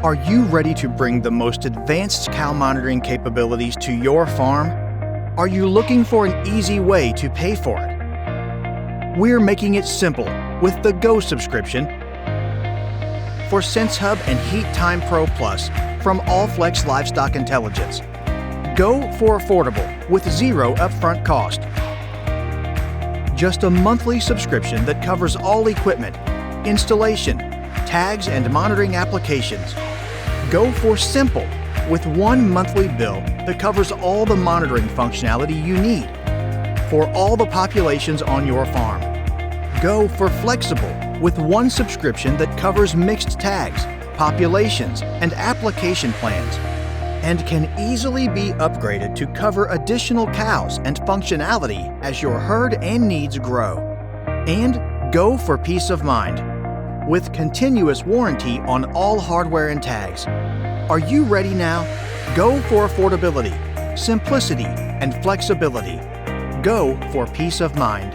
Are you ready to bring the most advanced cow monitoring capabilities to your farm? Are you looking for an easy way to pay for it? We're making it simple with the GO subscription for SenseHub and Heatime Pro Plus from Allflex Livestock Intelligence. GO for affordable with zero upfront cost. Just a monthly subscription that covers all equipment, installation, tags, and monitoring applications. GO for simple with one monthly bill that covers all the monitoring functionality you need for all the populations on your farm. GO for flexible with one subscription that covers mixed tags, populations, and application plans, and can easily be upgraded to cover additional cows and functionality as your herd and needs grow. And GO for peace of mind with continuous warranty on all hardware and tags. Are you ready now? GO for affordability, simplicity, and flexibility. GO for peace of mind.